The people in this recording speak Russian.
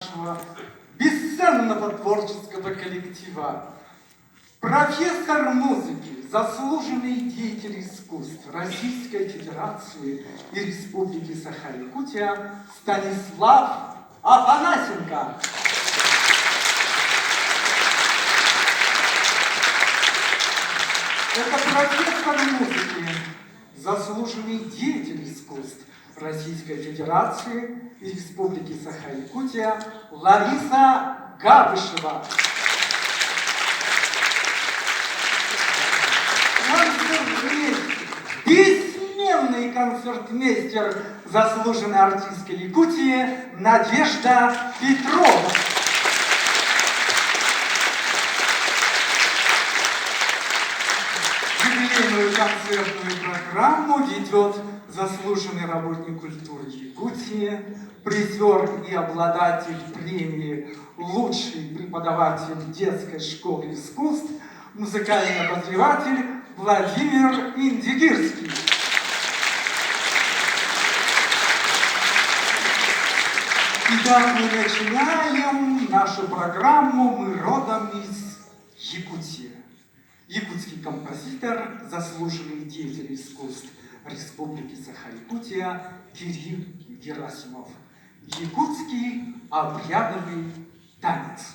нашего бесценного творческого коллектива, профессор музыки, заслуженный деятель искусств Российской Федерации и Республики Саха-Якутия Станислав Афанасенко. Это профессор музыки, заслуженный деятель искусств Российской Федерации и Республики Саха-Якутия Лариса Габышева. Бессменный концертмейстер, заслуженной артистка Якутии Надежда Петрова. Юбилейную концертную программу ведет заслуженный работник культуры Якутии, призер и обладатель премии «Лучший преподаватель детской школы искусств», музыкальный обозреватель Владимир Индигирский. Итак, мы начинаем нашу программу. Мы родом из Якутии. Якутский композитор, заслуженный деятель искусств Республики Саха-Якутия Кирилл Герасимов. Якутский обрядовый танец.